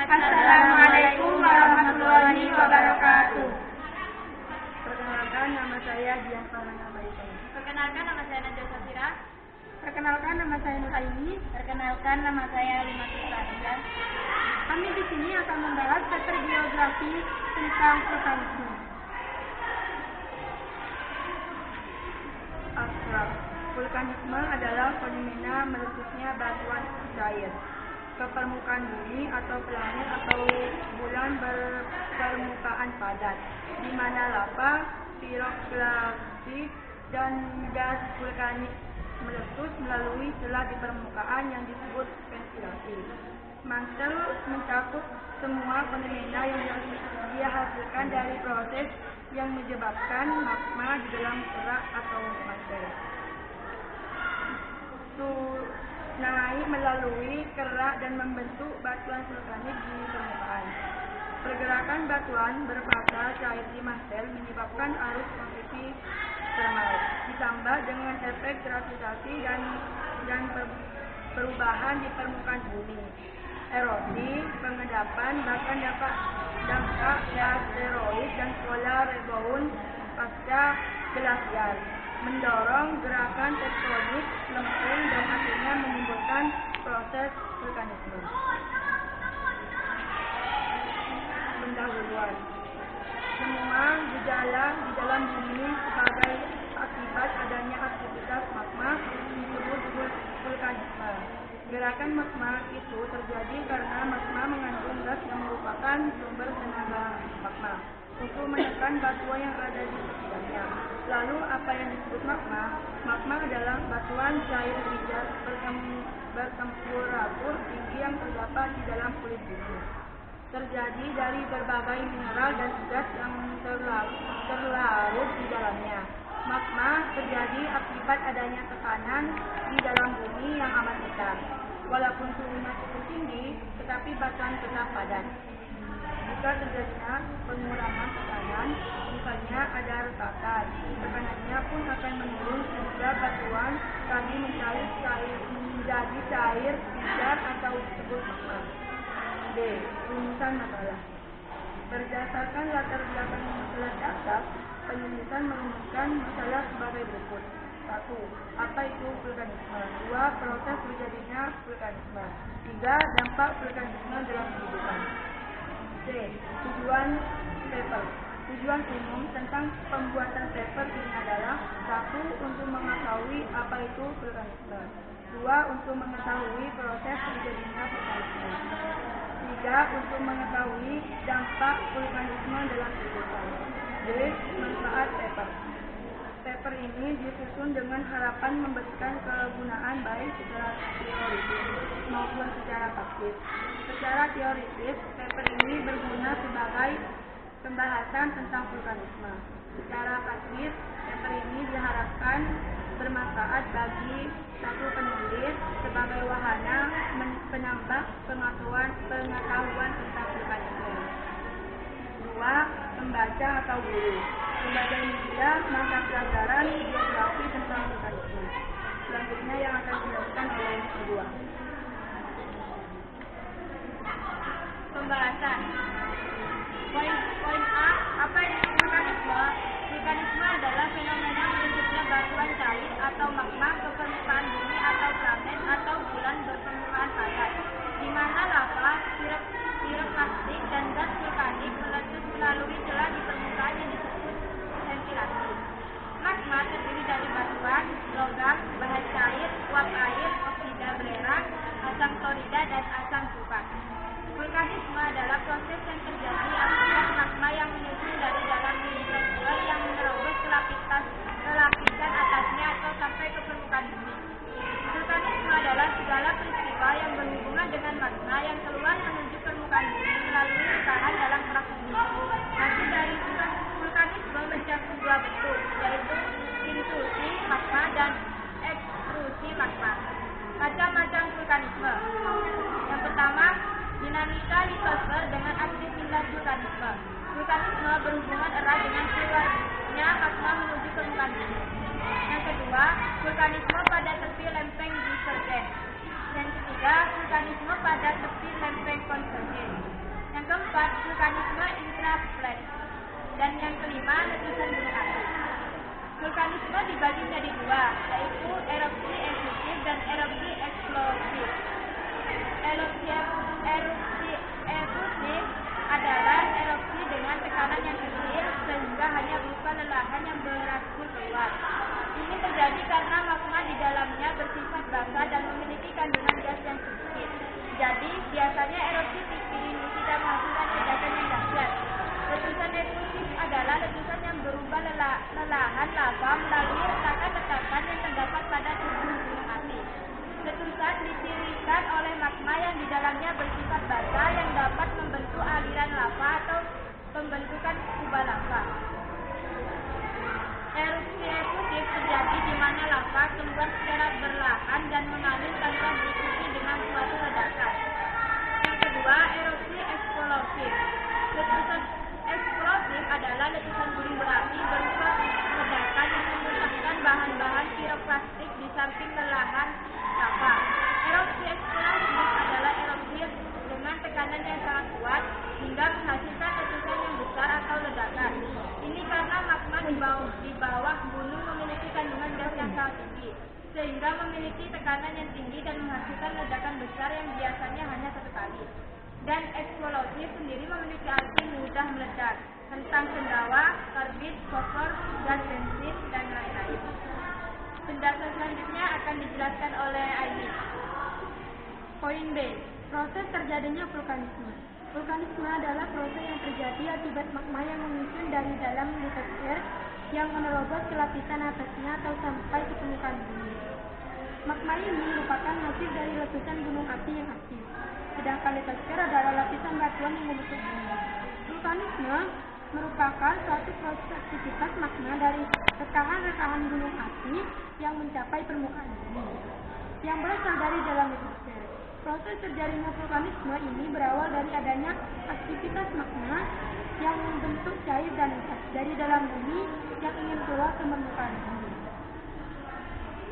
Assalamualaikum warahmatullahi wabarakatuh. Perkenalkan, nama saya Dian Farhana Baikon. Perkenalkan, nama saya Najwa Safira. Perkenalkan, nama saya Nur Aini. Perkenalkan, nama saya Limatul Sa'adilah. Kami di sini akan membahas paper biografi tentang vulkanisme. Abstrak. Vulkanisme adalah fenomena meletusnya batuan cair ke permukaan bumi atau planet atau bulan berpermukaan padat, di mana lava, piroklastik, dan gas vulkanik meletus melalui celah di permukaan yang disebut ventilasi. Mantel mencakup semua fenomena yang dihasilkan dari proses yang menyebabkan magma di dalam kerak atau mantel naik melalui kerak dan membentuk batuan vulkanik di permukaan. Pergerakan batuan berfasa cair di mantel menyebabkan arus konveksi termal, ditambah dengan efek gravitasi dan perubahan di permukaan bumi. Erosi, pengendapan, bahkan dampak asteroid dan polar rebound pasca glasial mendorong gerakan tektonik lempeng dan akhirnya menimbulkan proses vulkanisme. Pendahuluan. Semua gejala di dalam bumi sebagai akibat adanya aktivitas magma disebut vulkanisme. Gerakan magma itu terjadi karena magma mengandung gas yang merupakan sumber tenaga magma untuk menekan batuan yang ada di sekitarnya. Lalu apa yang disebut magma? Magma adalah batuan cair pijar bertemperatur tinggi yang terdapat di dalam kulit bumi. Terjadi dari berbagai mineral dan gas yang terlarut di dalamnya. Magma terjadi akibat adanya tekanan di dalam bumi yang amat besar. Walaupun suhunya cukup tinggi, tetapi batuan tetap padat. Jika terjadinya pengurangan tekanan, misalnya ada retakan, tekanannya pun akan menurun sehingga batuan tadi menjadi cair pijar atau disebut magma. D. Rumusan masalah. Berdasarkan latar belakang masalah di atas, penulisan merumuskan masalah sebagai berikut. 1. Apa itu vulkanisme? 2. Proses terjadinya vulkanisme. 3. Dampak vulkanisme dalam kehidupan. C. Tujuan paper. Tujuan umum tentang pembuatan paper ini adalah 1. Untuk mengetahui apa itu vulkanisme. 2. Untuk mengetahui proses terjadinya vulkanisme. 3. Untuk mengetahui dampak vulkanisme dalam kehidupan. D. Manfaat paper. Paper ini disusun dengan harapan memberikan kegunaan baik secara teoritis maupun secara praktis. Secara teoritis, paper ini berguna sebagai pembahasan tentang vulkanisme. Secara praktis, paper ini diharapkan bermanfaat bagi satu penulis sebagai wahana penambah pengetahuan tentang vulkanisme. 2. Pembaca atau guru sebagai media mata pelajaran biografi tentang vulkanisme. Selanjutnya yang akan dilakukan oleh kedua. Pembahasan. Poin A. Apa itu vulkanisme? Vulkanisme adalah fenomena meletusnya batuan cair atau magma ke permukaan bumi atau planet atau bulan berpermukaan padat, di mana lava, piroklastik, dan gas vulkanik meletus melalui celah di permukaan yang disebut ventilasi. Magma terdiri dari batuan, logam, bahan cair, uap air, oksida belerang, asam klorida, dan asam sulfat. Vulkanisme adalah proses yang terjadi akibat magma yang menyusun dari dalam mineral yang menerobos ke lapisan atasnya atau sampai ke permukaan bumi. Vulkanisme adalah segala peristiwa yang berhubungan dengan magma yang keluar menuju permukaan bumi melalui tekanan dalam kerak bumi. Hasil dari vulkanisme mencakup dua bentuk, yaitu intrusi magma dan ekstrusi magma. Macam-macam vulkanisme. Yang pertama, dinamika litosfer dengan aksi pindah vulkanisme. Vulkanisme berhubungan erat dengan keluarnya magma menuju permukaan bumi. Yang kedua, vulkanisme pada tepi lempeng divergen. Yang ketiga, vulkanisme pada tepi lempeng konvergen. keempat, vulkanisme intraplate. Dan yang kelima, letusan gunung api. Vulkanisme dibagi menjadi dua, yaitu erupsi efusif dan erupsi eksplosif. Erupsi efusif adalah erupsi dengan tekanan yang kecil sehingga hanya berupa lelahan yang berhasil keluar. Ini terjadi karena magma di dalamnya bersifat basah dan memiliki kandungan gas yang sedikit. Jadi, biasanya erupsi tipis ini tidak menghasilkan ledakan yang dahsyat. Letusan efusif adalah letusan yang berubah lelahan lava melalui retakan-retakan yang terdapat pada tubuh gunung api. Letusan ditimbulkan oleh magma yang di dalamnya bersifat basah yang dapat membentuk aliran lava atau pembentukan kubah lava. Erupsi efusif terjadi di mana lava keluar secara berlahan dan mengalir tanpa diikuti dengan suatu ledakan. Yang kedua, erupsi eksplosif. Letusan eksplosif adalah letusan gunung berapi berupa ledakan yang memusnahkan bahan-bahan piroklastik di samping lelahan lava. Erupsi eksplosif adalah erupsi dengan tekanan yang sangat kuat hingga menghasilkan letusan yang besar atau ledakan. Ini karena magma di bawah gunung memiliki kandungan gas yang sangat tinggi, sehingga memiliki tekanan yang tinggi dan menghasilkan ledakan besar yang biasanya hanya satu kali. Dan eksplosif sendiri memiliki arti mudah meledak, tentang sendawa, karbit, fosfor, gas bensin, dan lain-lain. Penjelasan selanjutnya akan dijelaskan oleh Aini. Poin B. Proses terjadinya vulkanisme. Vulkanisme adalah proses yang terjadi akibat magma yang menyusun dari dalam litosfer yang menerobos ke lapisan atasnya atau sampai ke permukaan bumi. Magma ini merupakan hasil dari letusan gunung api yang aktif, sedangkan litosfer adalah lapisan batuan yang membentuk bumi. Vulkanisme merupakan suatu proses aktivitas magma dari rekahan-rekahan gunung api yang mencapai permukaan bumi, yang berasal dari dalam litosfer. Proses terjadinya vulkanisme ini berawal dari adanya aktivitas magma yang membentuk cair dan gas dari dalam bumi yang ingin keluar ke permukaan bumi.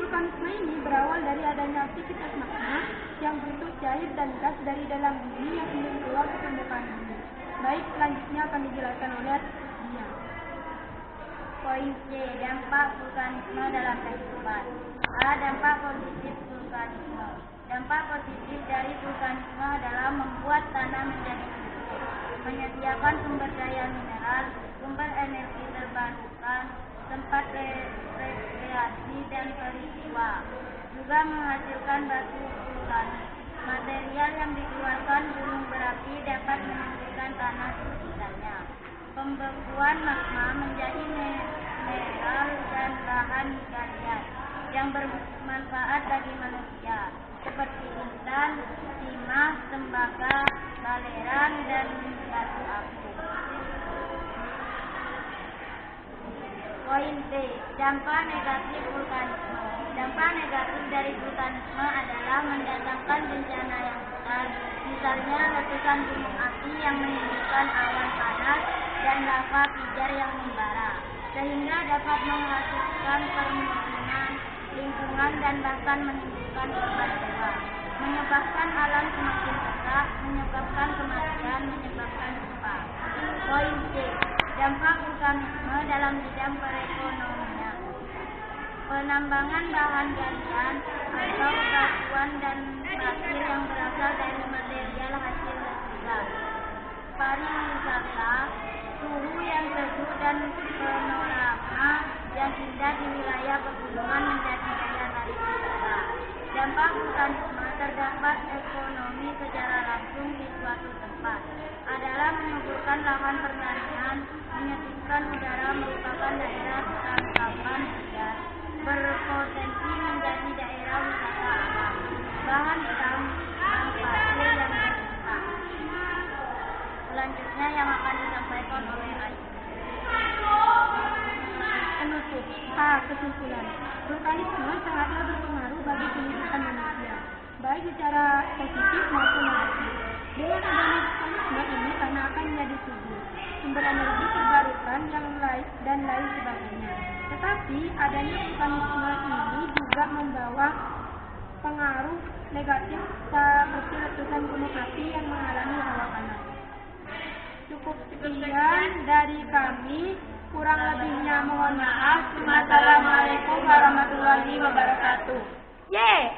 Vulkanisme ini berawal dari adanya aktivitas magma yang bentuk cair dan gas dari dalam bumi yang ingin keluar ke permukaan bumi. Baik, selanjutnya akan dijelaskan oleh dia. Poin C. Dampak vulkanisme dalam kehidupan. A. Dampak positif vulkanisme. Dampak positif dari vulkanisme adalah membuat tanah menjadi subur, menyediakan sumber daya mineral, sumber energi terbarukan, tempat rekreasi dan peristiwa. Juga menghasilkan batu vulkanik. Material yang dikeluarkan gunung berapi dapat menimbulkan tanah di sekitarnya. Pembekuan magma menjadi mineral dan bahan galian yang bermanfaat bagi manusia, seperti intan, timah, tembaga, baleran, dan batu aktif. Poin B. Dampak negatif vulkanisme. Dampak negatif dari vulkanisme adalah mendatangkan bencana yang besar, misalnya letusan gunung api yang menimbulkan awan panas dan lava pijar yang membara, sehingga dapat menghasilkan permukiman, lingkungan, dan bahkan menimbulkan korban jiwa, menyebabkan alam semakin rusak, menyebabkan kematian, menyebabkan gempa. Poin C. Dampak vulkanisme dalam bidang perekonomian. Penambangan bahan galian atau batuan dan pasir yang berasal dari material hasil letusan. Pariwisata, suhu yang sejuk dan panorama yang indah di wilayah pegunungan menjadi daya tarik wisata. Dampak vulkanisme terdapat ekonomi secara langsung di suatu tempat adalah menyuburkan lahan pertanian, menyejukkan udara, merupakan daerah tangkapan gas, berpotensi menjadi daerah wisata alam, bahan tambang pasir yang terbuka. Selanjutnya yang akan disampaikan oleh Ayu. Penutup. A. Kesimpulan. Vulkanisme sangatlah berpengaruh bagi kehidupan manusia, baik secara positif maupun negatif. Dengan adanya vulkanisme ini, tanah akan menjadi subur, sumber energi terbarukan dan lain sebagainya. Tetapi adanya vulkanisme ini juga membawa pengaruh negatif seperti letusan gunung api yang mengalami hawa panas. Cukup sekian dari kami. Kurang lebihnya mohon maaf. Wassalamualaikum warahmatullahi wabarakatuh. Yeay!